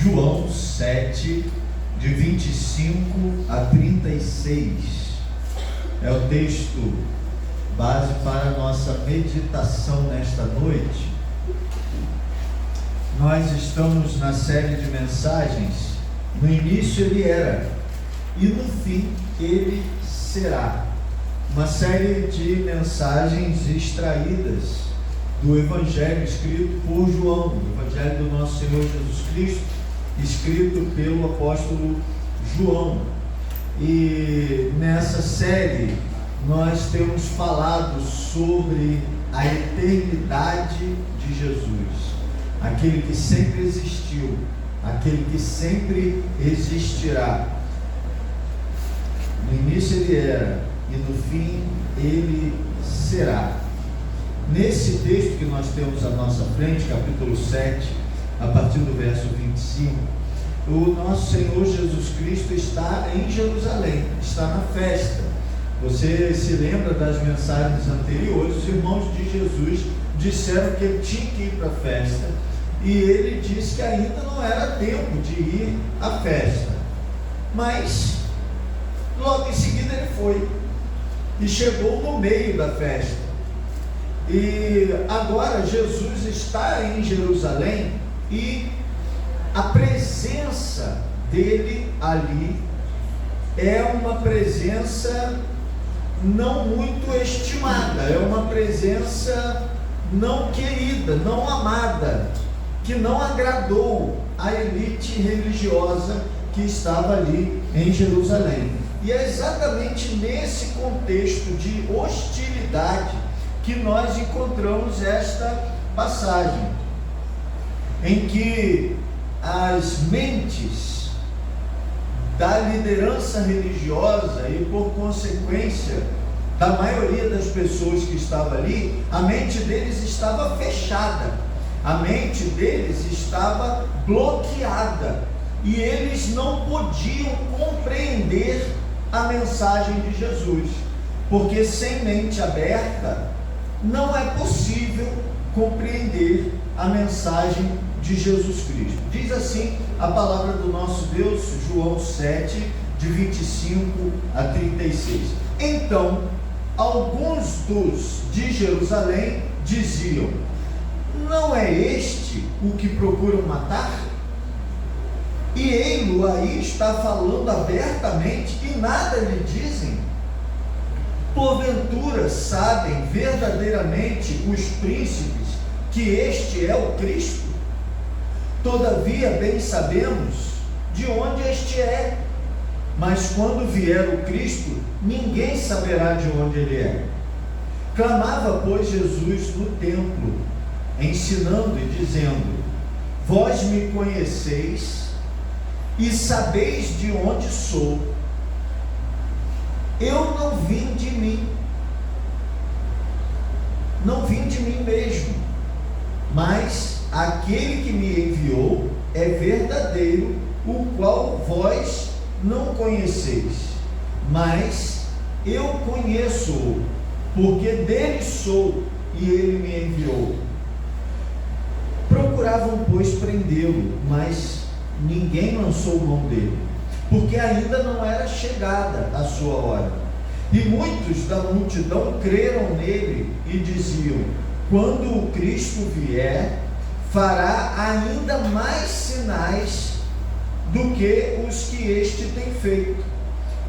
João 7, de 25 a 36. É o texto base para a nossa meditação nesta noite. Nós estamos na série de mensagens. No início ele era, e no fim ele será. Uma série de mensagens extraídas do Evangelho escrito por João, o Evangelho do nosso Senhor Jesus Cristo, escrito pelo apóstolo João. E nessa série nós temos falado sobre a eternidade de Jesus, aquele que sempre existiu, aquele que sempre existirá. No início ele era, e no fim ele será. Nesse texto que nós temos à nossa frente, capítulo 7, a partir do verso 25, o nosso Senhor Jesus Cristo está em Jerusalém, está na festa. Você se lembra das mensagens anteriores? Os irmãos de Jesus disseram que ele tinha que ir para a festa, e ele disse que ainda não era tempo de ir à festa, mas logo em seguida ele foi e chegou no meio da festa. E agora Jesus está em Jerusalém, e a presença dele ali é uma presença não muito estimada, é uma presença não querida, não amada, que não agradou a elite religiosa que estava ali em Jerusalém. E é exatamente nesse contexto de hostilidade que nós encontramos esta passagem, em que as mentes da liderança religiosa e, por consequência, da maioria das pessoas que estava ali, a mente deles estava fechada, a mente deles estava bloqueada, e eles não podiam compreender a mensagem de Jesus, porque sem mente aberta não é possível compreender a mensagem de Jesus Cristo. Diz assim a palavra do nosso Deus, João 7, de 25 a 36. Então, alguns dos de Jerusalém diziam: não é este o que procuram matar? E ele aí está falando abertamente e nada lhe dizem? Porventura sabem verdadeiramente os príncipes que este é o Cristo? Todavia bem sabemos de onde este é, mas quando vier o Cristo, ninguém saberá de onde ele é. Clamava, pois, Jesus no templo, ensinando e dizendo: vós me conheceis e sabeis de onde sou. Eu não vim de mim, não vim de mim mesmo, mas aquele que me enviou é verdadeiro, o qual vós não conheceis, mas eu conheço-o, porque dele sou e ele me enviou. Procuravam, pois, prendê-lo, mas ninguém lançou mão dele, porque ainda não era chegada a sua hora. E muitos da multidão creram nele e diziam: quando o Cristo vier, fará ainda mais sinais do que os que este tem feito.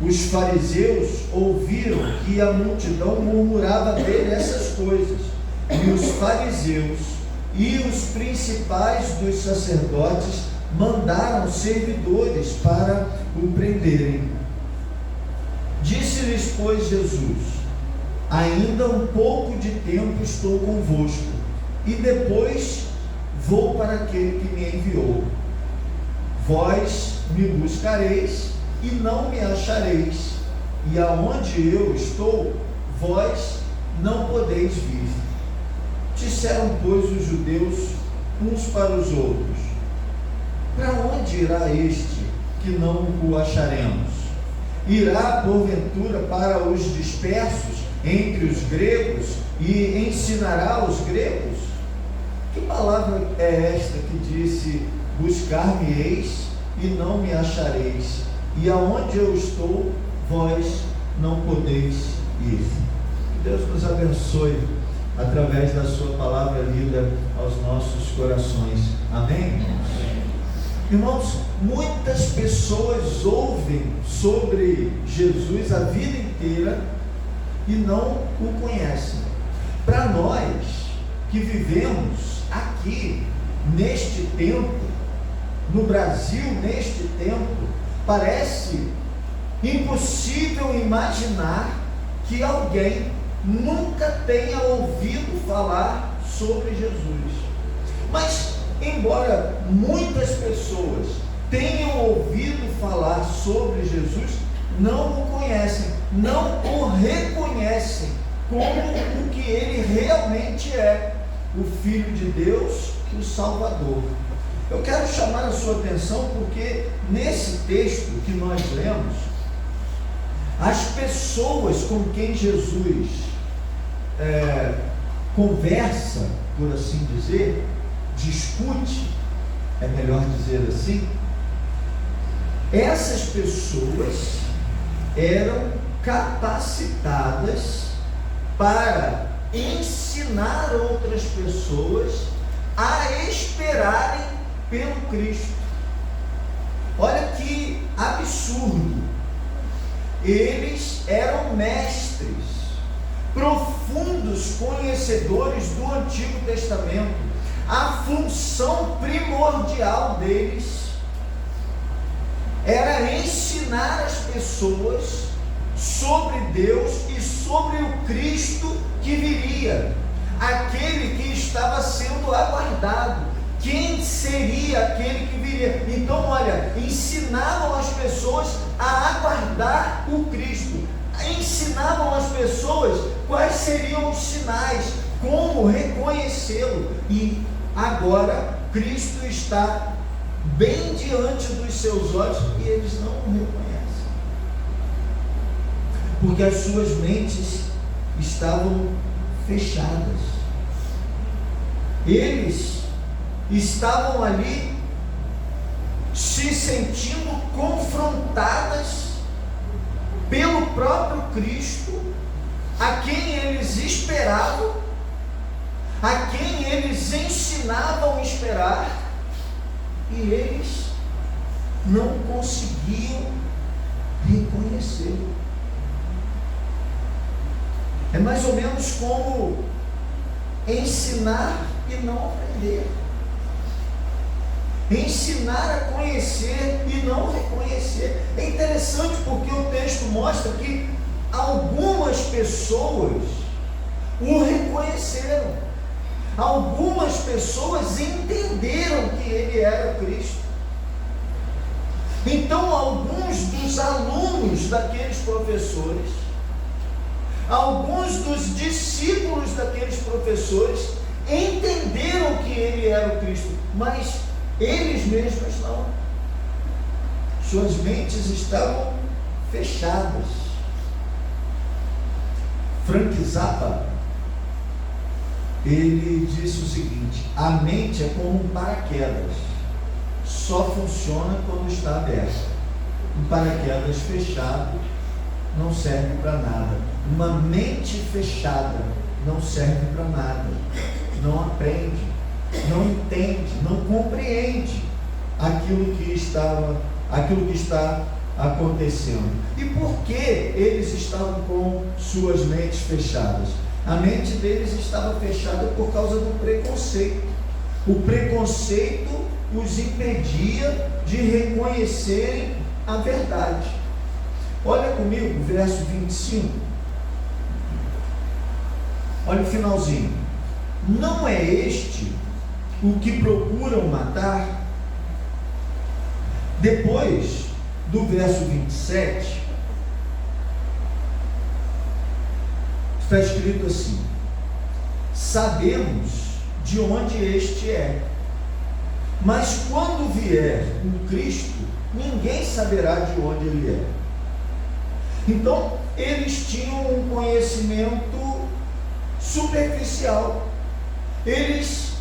Os fariseus ouviram que a multidão murmurava dele essas coisas, e os fariseus e os principais dos sacerdotes mandaram servidores para o prenderem. Disse-lhes, pois, Jesus: ainda um pouco de tempo estou convosco, e depois vou para aquele que me enviou. Vós me buscareis e não me achareis, e aonde eu estou, vós não podeis vir. Disseram, pois, os judeus uns para os outros: para onde irá este que não o acharemos? Irá, porventura, para os dispersos entre os gregos e ensinará os gregos? Que palavra é esta que disse: buscar-me-eis e não me achareis, e aonde eu estou, vós não podeis ir. Que Deus nos abençoe através da sua palavra lida aos nossos corações. Amém? Irmãos, muitas pessoas ouvem sobre Jesus a vida inteira e não o conhecem. Para nós que vivemos aqui neste tempo, no Brasil neste tempo, parece impossível imaginar que alguém nunca tenha ouvido falar sobre Jesus. Mas, embora muitas pessoas tenham ouvido falar sobre Jesus, não o conhecem, não o reconhecem como o que ele realmente é, o Filho de Deus e o Salvador. Eu quero chamar a sua atenção porque nesse texto que nós lemos, as pessoas com quem Jesus conversa, por assim dizer, discute, é melhor dizer assim, essas pessoas eram capacitadas para ensinar outras pessoas a esperarem pelo Cristo. Olha que absurdo! Eles eram mestres, profundos conhecedores do Antigo Testamento. A função primordial deles era ensinar as pessoas sobre Deus e sobre o Cristo que viria, aquele que estava sendo aguardado. Quem seria aquele que viria? Então, olha, ensinavam as pessoas a aguardar o Cristo, ensinavam as pessoas quais seriam os sinais, como reconhecê-lo, e agora Cristo está bem diante dos seus olhos e eles não o reconhecem, porque as suas mentes estavam fechadas. Eles estavam ali se sentindo confrontadas pelo próprio Cristo, a quem eles esperavam, a quem eles ensinavam a esperar, e eles não conseguiam reconhecê-lo. É mais ou menos como ensinar e não aprender, ensinar a conhecer e não reconhecer. É interessante porque o texto mostra que algumas pessoas o reconheceram, algumas pessoas entenderam que ele era o Cristo. Então, alguns dos alunos daqueles professores, alguns dos discípulos daqueles professores entenderam que ele era o Cristo, mas eles mesmos não. Suas mentes estavam fechadas. Frank Zappa, ele disse o seguinte: a mente é como um paraquedas, só funciona quando está aberto. Um paraquedas fechado não serve para nada. Uma mente fechada não serve para nada. Não aprende, não entende, não compreende aquilo que está acontecendo. E por que eles estavam com suas mentes fechadas? A mente deles estava fechada por causa do preconceito. O preconceito os impedia de reconhecerem a verdade. Olha comigo, verso 25. Olha o finalzinho. Não é este o que procuram matar? Depois do verso 27, está escrito assim: sabemos de onde este é, mas quando vier o Cristo, ninguém saberá de onde ele é. Então, eles tinham um conhecimento superficial. Eles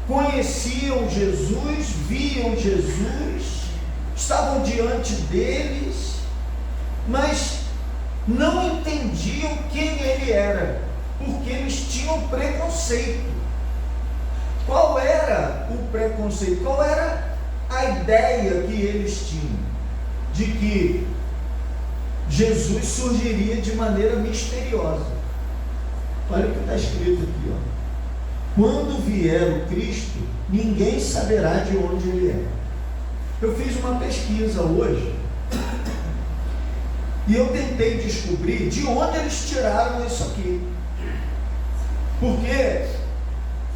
conheciam Jesus, viam Jesus, estavam diante deles, mas não entendiam quem ele era, porque eles tinham preconceito. Qual era o preconceito? Qual era a ideia que eles tinham? De que Jesus surgiria de maneira misteriosa. Olha o que está escrito aqui, ó. Quando vier o Cristo, ninguém saberá de onde ele é. Eu fiz uma pesquisa hoje e eu tentei descobrir de onde eles tiraram isso aqui. Porque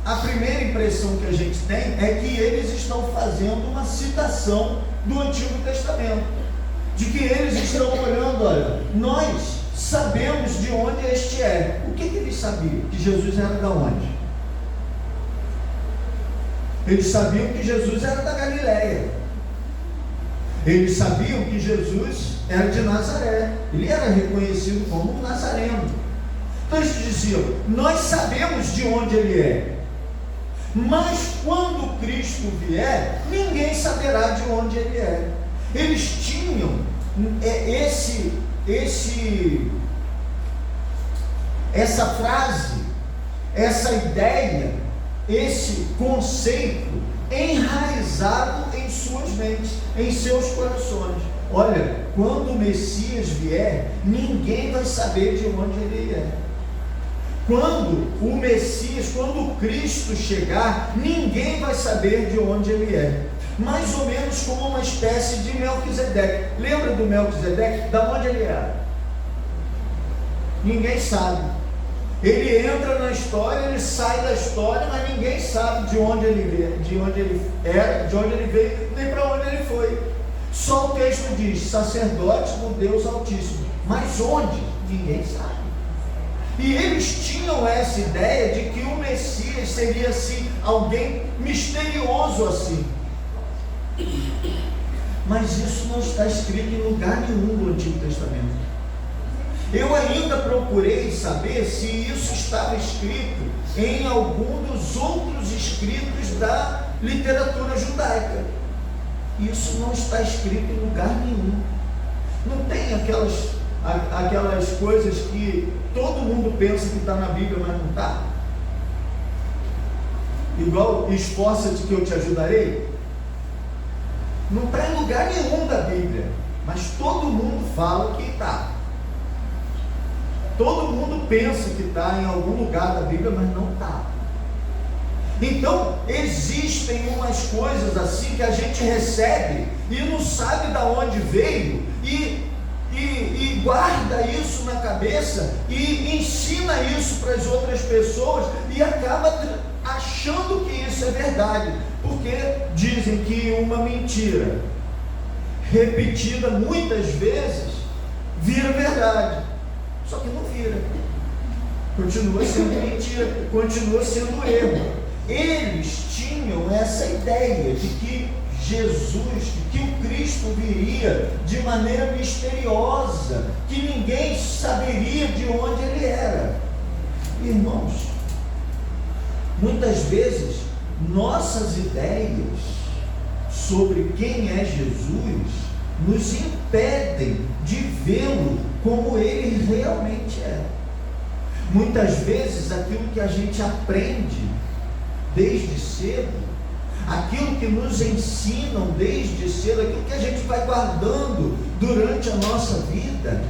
a primeira impressão que a gente tem é que eles estão fazendo uma citação do Antigo Testamento. De que eles estão olhando, olha, nós sabemos de onde este é. O que eles sabiam? Que Jesus era de onde? Eles sabiam que Jesus era da Galileia. Eles sabiam que Jesus era de Nazaré. Ele era reconhecido como nazareno. Então eles diziam, nós sabemos de onde ele é. Mas quando Cristo vier, ninguém saberá de onde ele é. Eles tinham essa frase, essa ideia, esse conceito enraizado em suas mentes, em seus corações. Olha, quando o Messias vier, ninguém vai saber de onde ele é. Quando o Messias, quando o Cristo chegar, ninguém vai saber de onde ele é. Mais ou menos como uma espécie de Melquisedeque. Lembra do Melquisedeque? Da onde ele era? Ninguém sabe. Ele entra na história, ele sai da história, mas ninguém sabe de onde ele era, de onde ele veio, nem para onde ele foi. Só o texto diz, sacerdote do Deus Altíssimo. Mas onde? Ninguém sabe. E eles tinham essa ideia de que o Messias seria assim, alguém misterioso assim. Mas isso não está escrito em lugar nenhum do Antigo Testamento. Eu ainda procurei saber se isso estava escrito em algum dos outros escritos da literatura judaica. Isso não está escrito em lugar nenhum. Não tem aquelas coisas que todo mundo pensa que está na Bíblia, mas não está. Igual, esforça-te que eu te ajudarei. Não está em lugar nenhum da Bíblia, mas todo mundo fala que está. Todo mundo pensa que está em algum lugar da Bíblia, mas não está. Então, existem umas coisas assim que a gente recebe e não sabe de onde veio e guarda isso na cabeça e ensina isso para as outras pessoas e acaba achando que isso é verdade, porque dizem que uma mentira repetida muitas vezes vira verdade, só que não vira, continua sendo mentira, continua sendo erro. Eles tinham essa ideia de que Jesus, que o Cristo viria de maneira misteriosa, que ninguém saberia de onde ele era. Irmãos, muitas vezes nossas ideias sobre quem é Jesus nos impedem de vê-lo como ele realmente é. Muitas vezes aquilo que a gente aprende desde cedo, aquilo que nos ensinam desde cedo, aquilo que a gente vai guardando durante a nossa vida,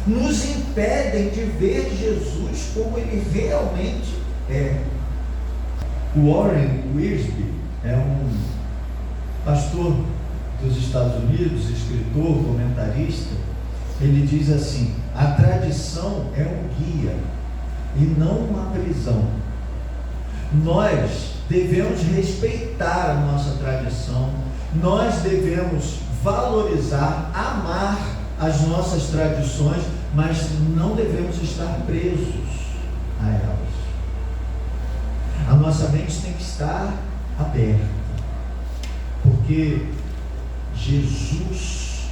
nos impedem de ver Jesus como ele realmente é. Warren Wiersbe é um pastor dos Estados Unidos, escritor, comentarista. Ele diz assim: a tradição é um guia e não uma prisão. Nós devemos respeitar a nossa tradição, nós devemos valorizar, amar as nossas tradições, mas não devemos estar presos a elas. A nossa mente tem que estar aberta, porque Jesus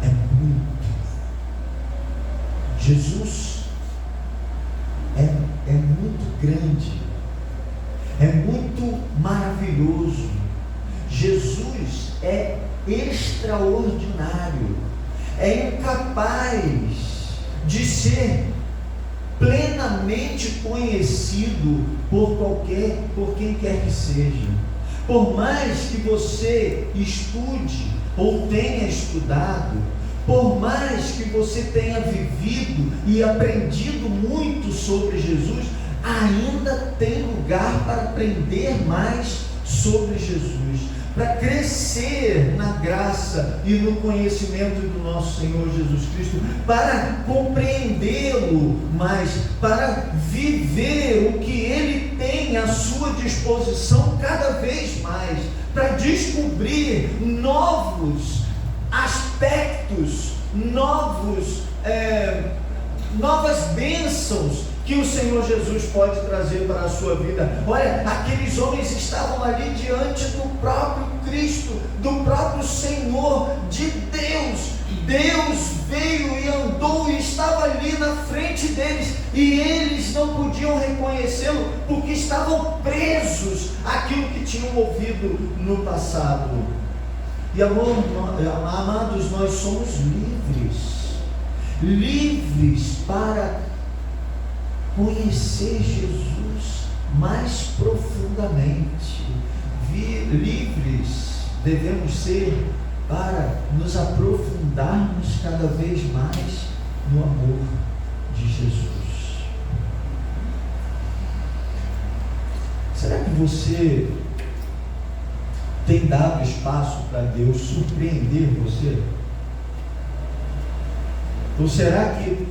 é muito. Jesus é muito grande. é muito maravilhoso. Jesus é extraordinário, é incapaz de ser plenamente conhecido por quem quer que seja. Por mais que você estude ou tenha estudado, por mais que você tenha vivido e aprendido muito sobre Jesus, ainda tem lugar para aprender mais sobre Jesus, para crescer na graça e no conhecimento do nosso Senhor Jesus Cristo, para compreendê-lo mais, para viver o que Ele tem à sua disposição cada vez mais, para descobrir novos aspectos, novas bênçãos que o Senhor Jesus pode trazer para a sua vida. Olha, aqueles homens estavam ali diante do próprio Cristo, do próprio Senhor, de Deus. Deus veio e andou e estava ali na frente deles, e eles não podiam reconhecê-lo, porque estavam presos àquilo que tinham ouvido no passado. E amados, nós somos livres para conhecer Jesus mais profundamente. Livres devemos ser para nos aprofundarmos cada vez mais no amor de Jesus. Será que você tem dado espaço para Deus surpreender você? Ou será que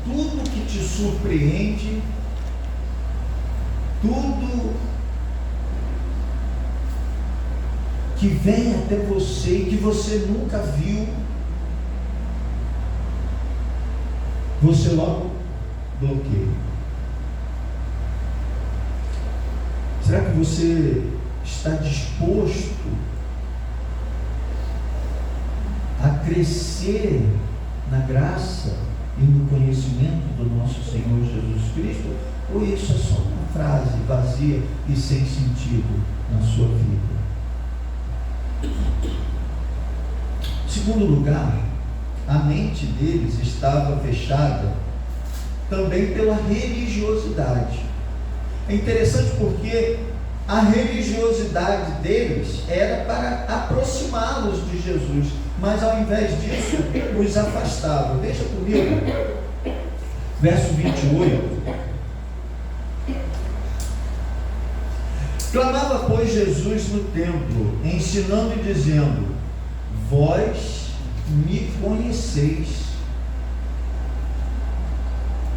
tudo que te surpreende, tudo que vem até você e que você nunca viu, você logo bloqueia? Será que você está disposto a crescer na graça e no conhecimento do nosso Senhor Jesus Cristo? Ou isso é só uma frase vazia e sem sentido na sua vida? Em segundo lugar, a mente deles estava fechada também pela religiosidade. É interessante porque a religiosidade deles era para aproximá-los de Jesus, mas ao invés disso, os afastava. Deixa comigo, verso 28. Clamava, pois, Jesus no templo, ensinando e dizendo: vós me conheceis,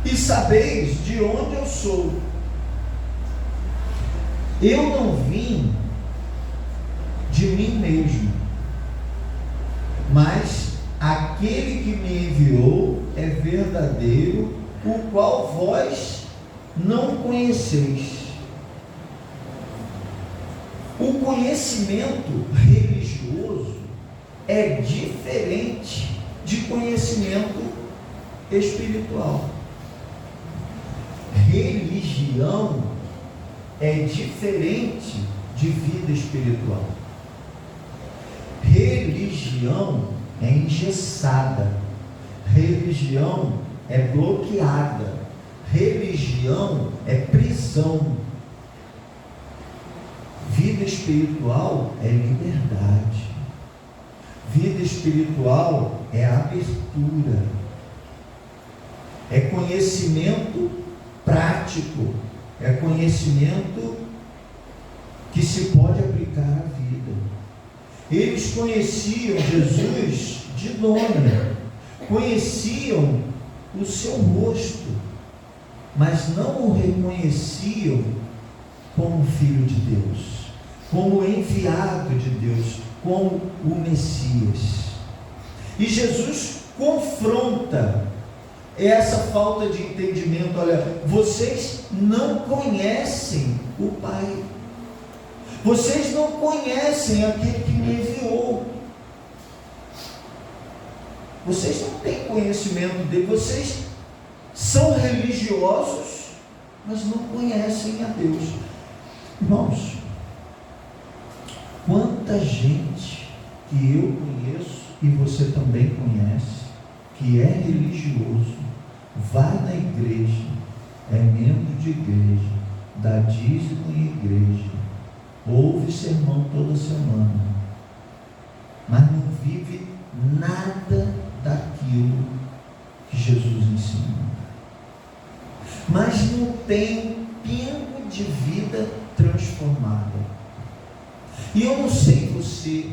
e sabeis de onde eu sou. Eu não vim de mim mesmo, mas aquele que me enviou é verdadeiro, o qual vós não conheceis. O conhecimento religioso é diferente de conhecimento espiritual. Religião é diferente de vida espiritual. Religião é engessada, religião é bloqueada, religião é prisão. Vida espiritual é liberdade, vida espiritual é abertura, é conhecimento prático, é conhecimento que se pode aplicar à vida. Eles conheciam Jesus de nome, conheciam o seu rosto, mas não o reconheciam como Filho de Deus, como enviado de Deus, como o Messias. E Jesus confronta essa falta de entendimento. Olha, vocês não conhecem o Pai, vocês não conhecem aquele que me enviou, vocês não têm conhecimento dele, vocês são religiosos, mas não conhecem a Deus. Irmãos, quanta gente que eu conheço e você também conhece, que é religioso, vai na igreja, é membro de igreja, dá dízimo em igreja, ouve sermão toda semana, mas não vive nada daquilo que Jesus ensina, mas não tem um pingo de vida transformada. E eu não sei você,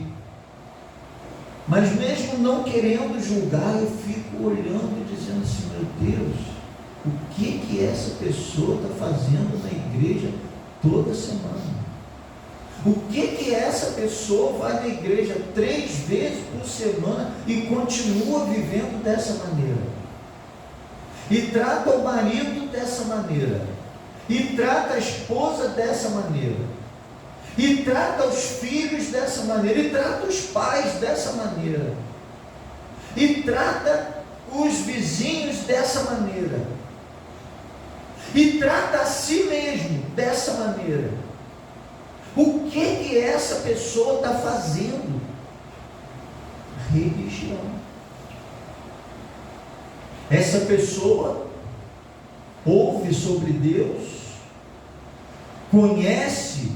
mas mesmo não querendo julgar, eu fico olhando e dizendo assim: meu Deus, o que essa pessoa está fazendo na igreja toda semana? O que essa pessoa vai na igreja 3 vezes por semana e continua vivendo dessa maneira? E trata o marido dessa maneira, e trata a esposa dessa maneira, e trata os filhos dessa maneira, e trata os pais dessa maneira, e trata os vizinhos dessa maneira, e trata a si mesmo dessa maneira. O que essa pessoa está fazendo? Religião. Essa pessoa ouve sobre Deus, conhece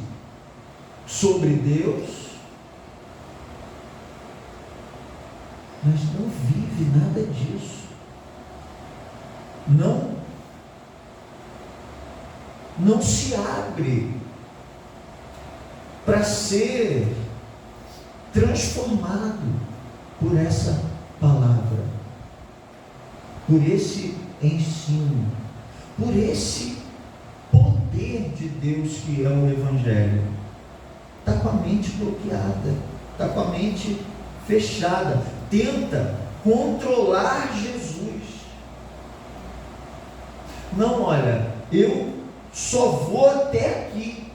sobre Deus, mas não vive nada disso. Não se abre para ser transformado por essa palavra, por esse ensino, por esse poder de Deus que é o Evangelho. Está com a mente bloqueada, está com a mente fechada, tenta controlar Jesus. Não, olha, eu só vou até aqui,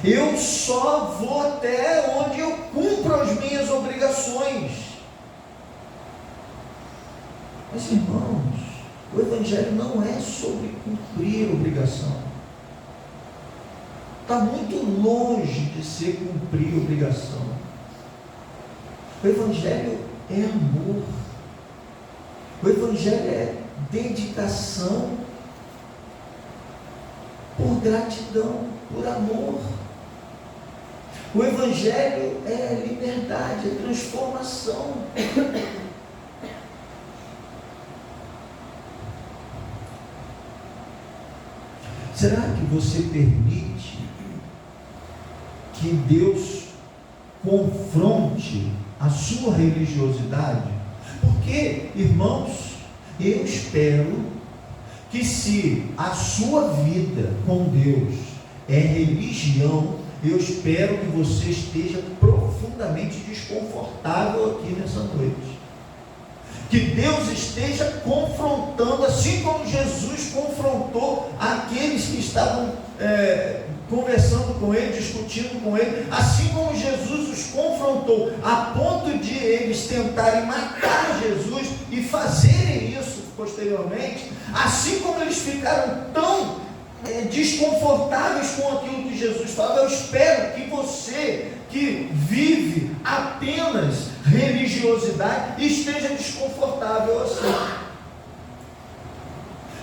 eu só vou até onde eu cumpro as minhas obrigações. Mas, irmãos, o Evangelho não é sobre cumprir obrigação. Está muito longe de ser cumprir obrigação. O Evangelho é amor. O Evangelho é dedicação por gratidão, por amor. O Evangelho é liberdade, é transformação. Será que você permite que Deus confronte a sua religiosidade? Porque, irmãos, eu espero que, se a sua vida com Deus é religião, eu espero que você esteja profundamente desconfortável aqui nessa noite. Que Deus esteja confrontando, assim como Jesus confrontou aqueles que estavam conversando com ele, discutindo com ele, assim como Jesus os confrontou, a ponto de eles tentarem matar Jesus e fazerem isso posteriormente, assim como eles ficaram tão desconfortáveis com aquilo que Jesus falava, eu espero que você, que vive apenas religiosidade, esteja desconfortável assim.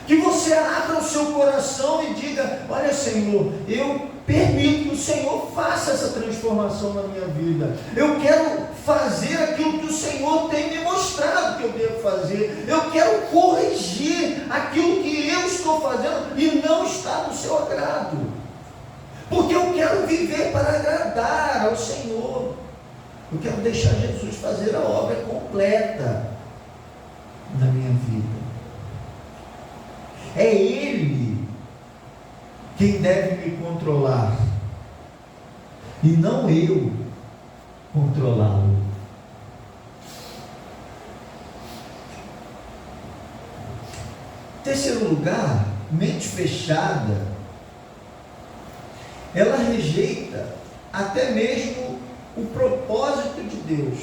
Que você abra o seu coração e diga: olha, Senhor, eu permito que o Senhor faça essa transformação na minha vida. Eu quero fazer aquilo que o Senhor tem me mostrado que eu devo fazer. Eu quero corrigir aquilo que eu estou fazendo e não está no seu agrado. Porque eu quero viver para agradar ao Senhor. Eu quero deixar Jesus fazer a obra completa na minha vida. É Ele quem deve me controlar e não eu controlá-lo. Terceiro lugar, mente fechada, ela rejeita até mesmo o propósito de Deus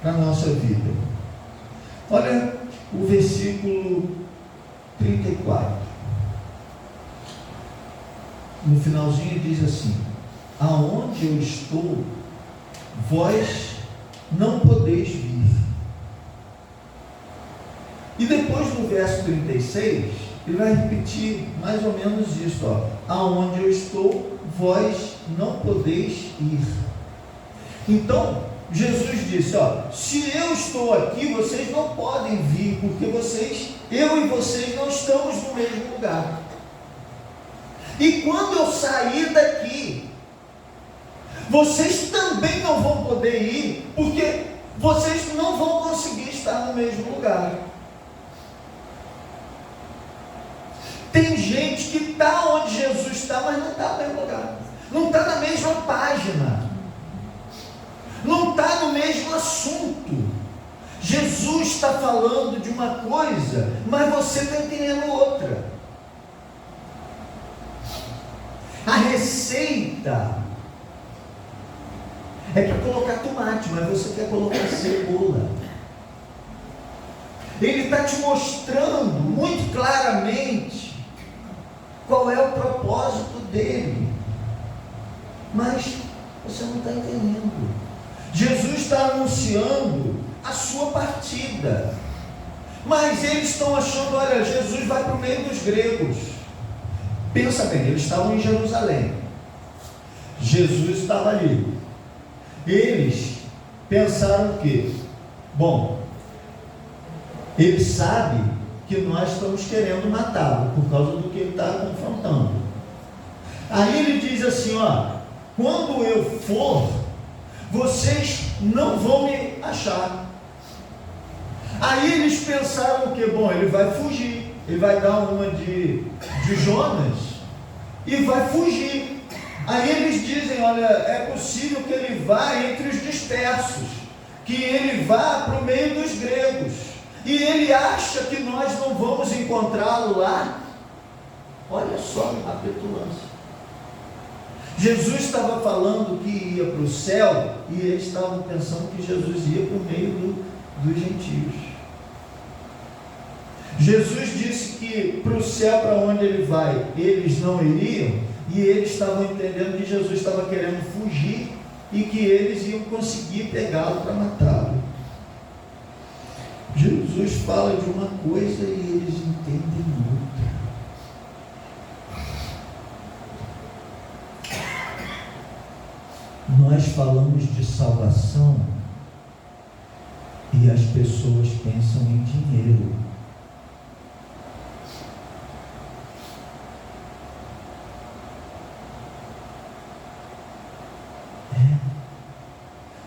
para a nossa vida. Olha o versículo 34. no finalzinho diz assim: aonde eu estou, vós não podeis vir. E depois no verso 36, ele vai repetir mais ou menos isso, ó: aonde eu estou, vós não podeis ir. Então, Jesus disse, ó: se eu estou aqui, vocês não podem vir, porque eu e vocês não estamos no mesmo lugar. E quando eu sair daqui, vocês também não vão poder ir, porque vocês não vão conseguir estar no mesmo lugar. Tem gente que está onde Jesus está, mas não está no mesmo lugar, não está na mesma página, não está no mesmo assunto. Jesus está falando de uma coisa, mas você está entendendo outra. A receita é para colocar tomate, mas você quer colocar cebola. Ele está te mostrando muito claramente qual é o propósito dele, mas você não está entendendo. Jesus está anunciando a sua partida, mas eles estão achando, olha, Jesus vai para o meio dos gregos. Pensa bem, eles estavam em Jerusalém, Jesus estava ali. Eles pensaram o quê? Bom, ele sabe que nós estamos querendo matá-lo por causa do que ele está confrontando. Aí ele diz assim, ó: quando eu for, vocês não vão me achar. Aí eles pensaram o que? Bom, ele vai fugir, ele vai dar uma de Jonas e vai fugir. Aí eles dizem, olha, é possível que ele vá entre os dispersos, que ele vá para o meio dos gregos, e ele acha que nós não vamos encontrá-lo lá. Olha só a petulância. Jesus estava falando que ia para o céu, e eles estavam pensando que Jesus ia para o meio dos gentios. Jesus disse que para o céu, para onde ele vai, eles não iriam, e eles estavam entendendo que Jesus estava querendo fugir e que eles iam conseguir pegá-lo para matá-lo. Jesus fala de uma coisa e eles entendem outra. Nós falamos de salvação e as pessoas pensam em dinheiro.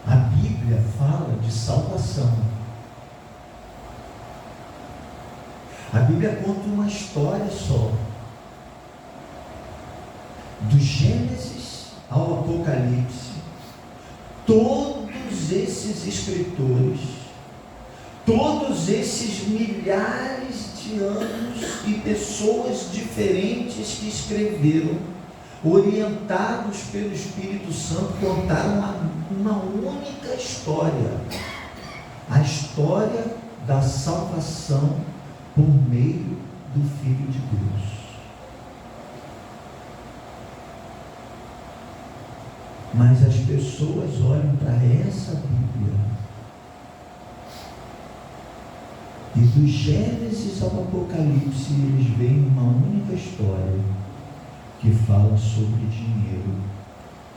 A Bíblia fala de salvação. A Bíblia conta uma história só. Do Gênesis ao Apocalipse, todos esses escritores, todos esses milhares de anos e pessoas diferentes que escreveram, orientados pelo Espírito Santo, contaram uma única história, a história da salvação por meio do Filho de Deus. Mas as pessoas olham para essa Bíblia e do Gênesis ao Apocalipse eles veem uma única história que fala sobre dinheiro,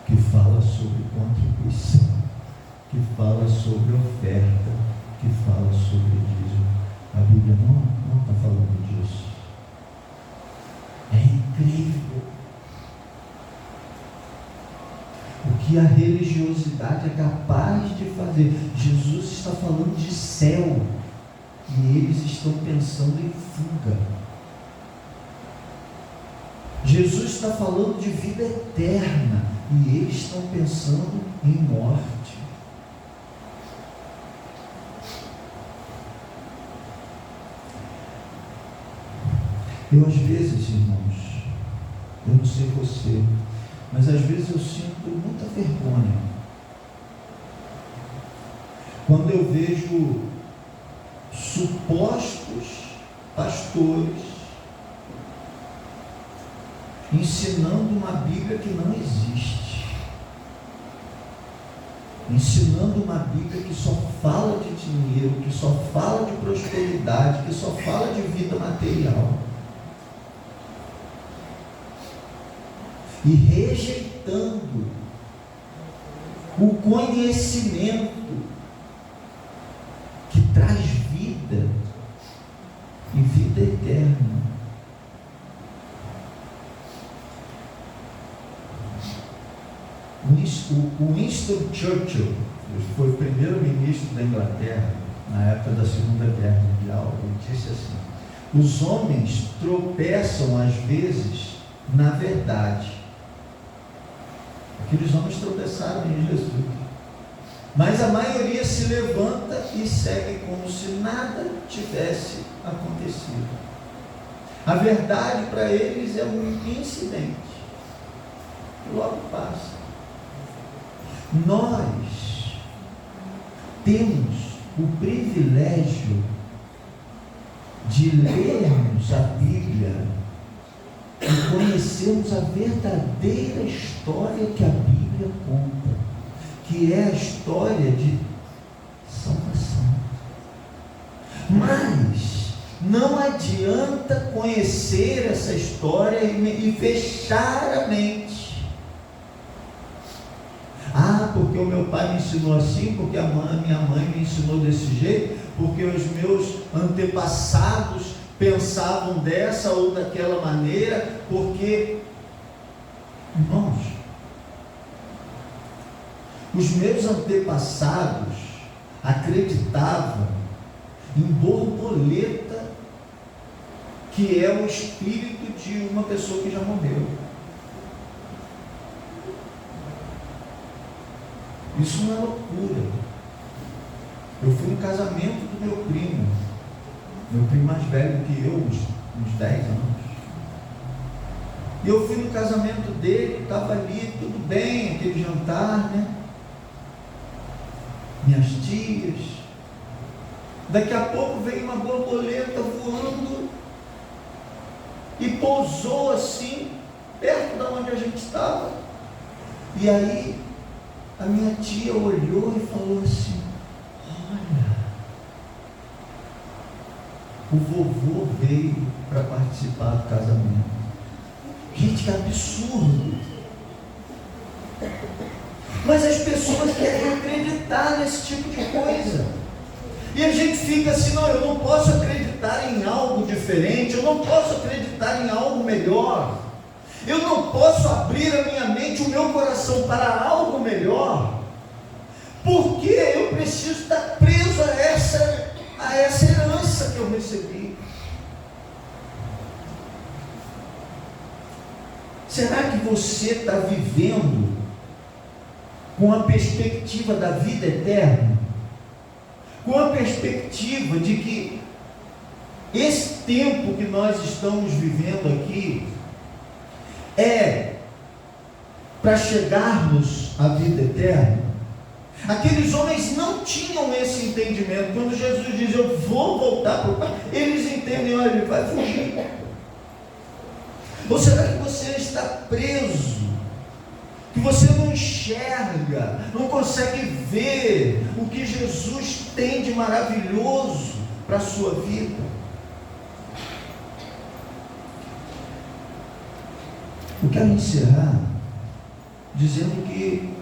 que fala sobre contribuição, que fala sobre oferta, que fala sobre dízimo. A Bíblia não está falando disso. É incrível o que a religiosidade é capaz de fazer. Jesus está falando de céu e eles estão pensando em fuga. Jesus está falando de vida eterna e eles estão pensando em morte. Eu às vezes, irmãos, eu não sei você, mas às vezes eu sinto muita vergonha quando eu vejo supostos pastores ensinando ensinando uma Bíblia que não existe, ensinando uma Bíblia que só fala de dinheiro, que só fala de prosperidade, que só fala de vida material, e rejeitando o conhecimento que traz vida e vida eterna. O Winston Churchill foi o primeiro-ministro da Inglaterra na época da Segunda Guerra Mundial. Ele disse assim: os homens tropeçam às vezes na verdade. Aqueles homens tropeçaram em Jesus, mas a maioria se levanta e segue como se nada tivesse acontecido. A verdade para eles é um incidente, logo passa. Nós temos o privilégio de lermos a Bíblia e conhecermos a verdadeira história que a Bíblia conta, que é a história de salvação. Mas não adianta conhecer essa história e fechar a mente. Porque o meu pai me ensinou assim, porque a minha mãe me ensinou desse jeito, porque os meus antepassados pensavam dessa ou daquela maneira, porque, irmãos, os meus antepassados acreditavam em borboleta, que é o espírito de uma pessoa que já morreu. Isso não é loucura. Eu fui no casamento do meu primo mais velho que eu, uns 10 anos. E eu fui no casamento dele, estava ali, tudo bem, aquele jantar, né? Minhas tias. Daqui a pouco veio uma borboleta voando e pousou assim, perto de onde a gente estava. E aí, a minha tia olhou e falou assim: olha, o vovô veio para participar do casamento. Gente, que absurdo! Mas as pessoas querem acreditar nesse tipo de coisa. E a gente fica assim: não, eu não posso acreditar em algo diferente, eu não posso acreditar em algo melhor. Eu não posso abrir a minha mente, o meu coração para algo melhor, porque eu preciso estar preso a essa herança que eu recebi. Será que você está vivendo com a perspectiva da vida eterna? Com a perspectiva de que esse tempo que nós estamos vivendo aqui é para chegarmos à vida eterna? Aqueles homens não tinham esse entendimento. Quando Jesus diz: eu vou voltar para o Pai, eles entendem: olha, ele vai fugir. Ou será que você está preso, que você não enxerga, não consegue ver o que Jesus tem de maravilhoso para a sua vida? Eu quero encerrar dizendo que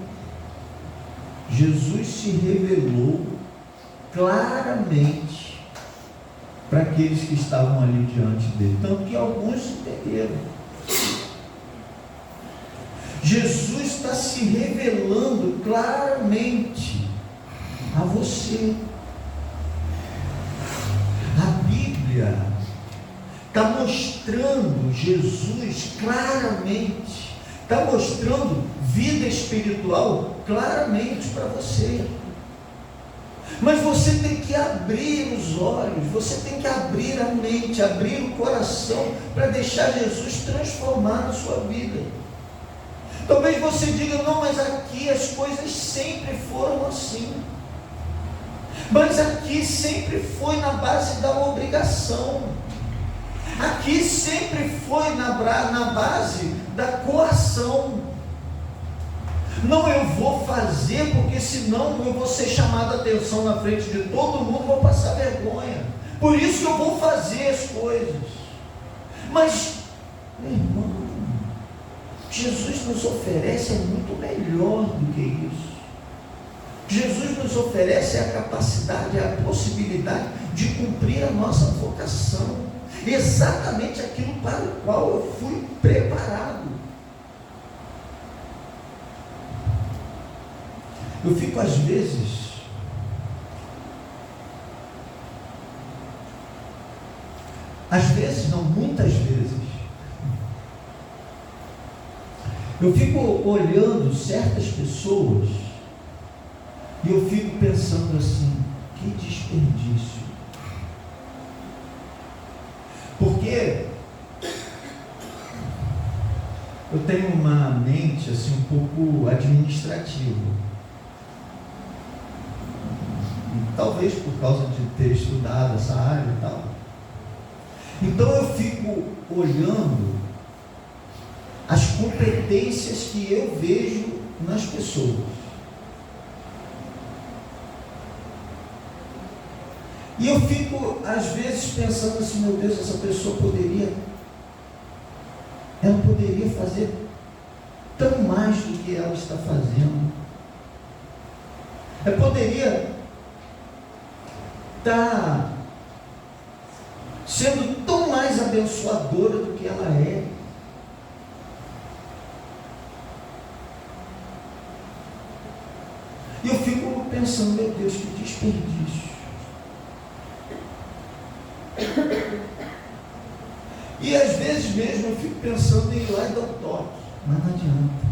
Jesus se revelou claramente para aqueles que estavam ali diante dele, tanto que alguns entenderam. Jesus está se revelando claramente a você. A Bíblia está mostrando Jesus claramente, está mostrando vida espiritual claramente para você. Mas você tem que abrir os olhos, você tem que abrir a mente, abrir o coração para deixar Jesus transformar a sua vida. Talvez você diga: não, mas aqui as coisas sempre foram assim. Mas aqui sempre foi na base da obrigação. Aqui sempre foi na base da coação. Não, eu vou fazer porque senão eu vou ser chamado a atenção na frente de todo mundo, vou passar vergonha. Por isso que eu vou fazer as coisas. Mas, meu irmão, Jesus nos oferece muito melhor do que isso. Jesus nos oferece a capacidade, a possibilidade de cumprir a nossa vocação, exatamente aquilo para o qual eu fui preparado. Eu fico às vezes não, muitas vezes, eu fico olhando certas pessoas e eu fico pensando assim, que desperdício. Porque eu tenho uma mente assim um pouco administrativa. Talvez por causa de ter estudado essa área e tal. Então eu fico olhando as competências que eu vejo nas pessoas. E eu fico, às vezes, pensando assim, meu Deus, essa pessoa poderia fazer tão mais do que ela está fazendo. Ela poderia estar sendo tão mais abençoadora do que ela é. E eu fico pensando, meu Deus, que desperdício. E às vezes mesmo eu fico pensando em ir lá e dar um toque, mas não adianta.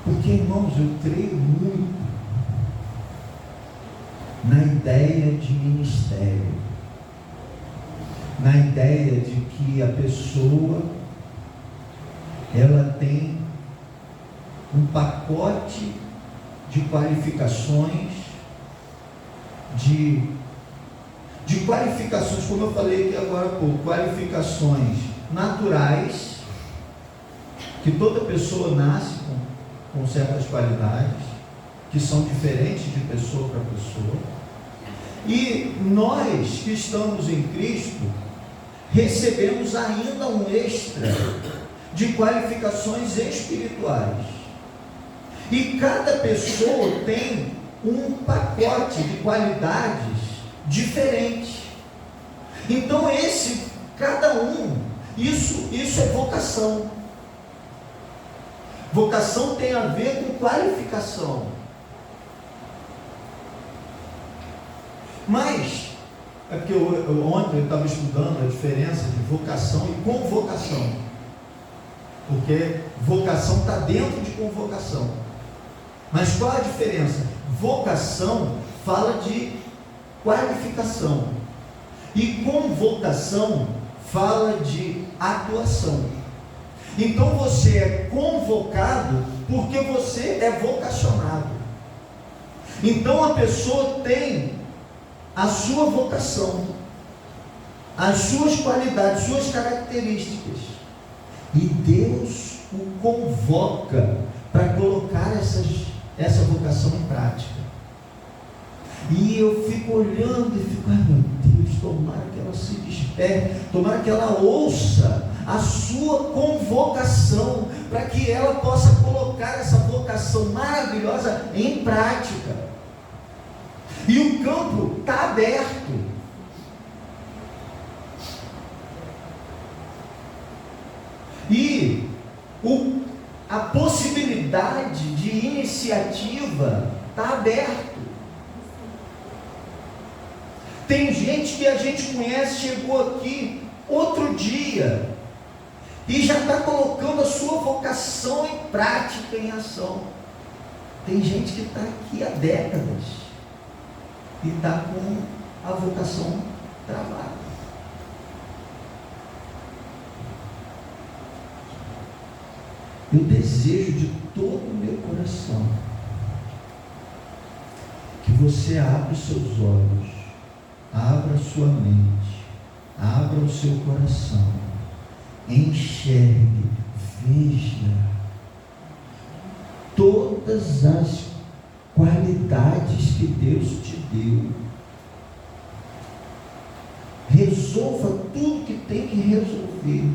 Porque, irmãos, eu creio muito na ideia de ministério, na ideia de que a pessoa ela tem um pacote de qualificações, de qualificações, como eu falei aqui agora há pouco, qualificações naturais, que toda pessoa nasce com certas qualidades, que são diferentes de pessoa para pessoa, e nós que estamos em Cristo, recebemos ainda um extra de qualificações espirituais, e cada pessoa tem um pacote de qualidades diferente. Então cada um, isso é vocação. Vocação tem a ver com qualificação. Mas, é porque ontem eu estava estudando a diferença de vocação e convocação. Porque vocação está dentro de convocação. Mas qual a diferença? Vocação fala de qualificação. E convocação fala de atuação. Então você é convocado porque você é vocacionado. Então a pessoa tem a sua vocação, as suas qualidades, suas características. E Deus o convoca para colocar essa vocação em prática. E eu fico olhando e fico, ai meu Deus, tomara que ela se desperte, tomara que ela ouça a sua convocação, para que ela possa colocar essa vocação maravilhosa em prática. E o campo está aberto. E a possibilidade de iniciativa está aberta. Tem gente que a gente conhece, chegou aqui outro dia e já está colocando a sua vocação em prática, em ação. Tem gente que está aqui há décadas e está com a vocação travada. Eu desejo de todo o meu coração que você abra os seus olhos, abra a sua mente abra o seu coração, enxergue, veja todas as qualidades que Deus te deu. Resolva tudo que tem que resolver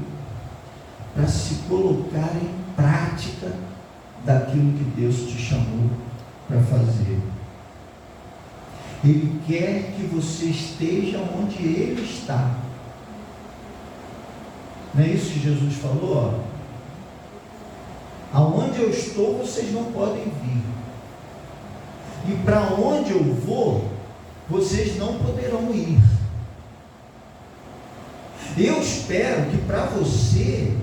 para se colocar em prática daquilo que Deus te chamou para fazer. Ele quer que você esteja onde Ele está. Não é isso que Jesus falou? Aonde eu estou, vocês não podem vir. E para onde eu vou, vocês não poderão ir. Eu espero que para você,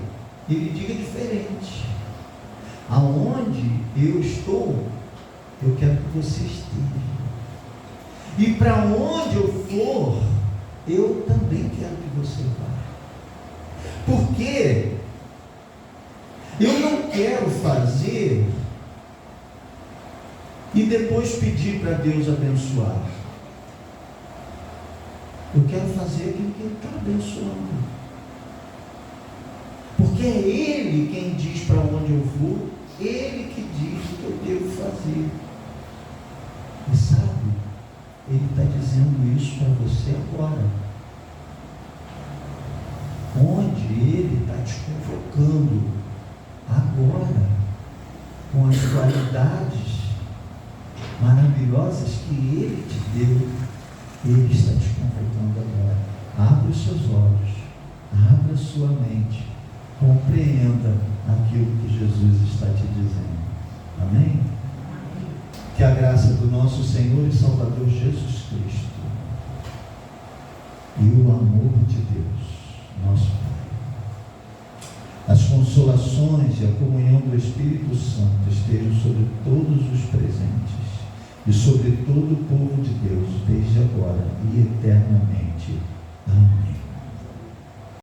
Ele diga diferente. Aonde eu estou, eu quero que você esteja. E para onde eu for, eu também quero que você vá. Porque eu não quero fazer e depois pedir para Deus abençoar. Eu quero fazer aquilo que Ele está abençoando. Porque é Ele quem diz para onde eu vou, Ele que diz o que eu devo fazer. E sabe, Ele está dizendo isso para você agora. Onde Ele está te convocando agora, com as qualidades maravilhosas que Ele te deu, Ele está te convocando agora. Abra os seus olhos, abra a sua mente, compreenda aquilo que Jesus está te dizendo. Amém? Que a graça do nosso Senhor e Salvador Jesus Cristo e o amor de Deus, nosso Pai, as consolações e a comunhão do Espírito Santo estejam sobre todos os presentes e sobre todo o povo de Deus, desde agora e eternamente. Amém.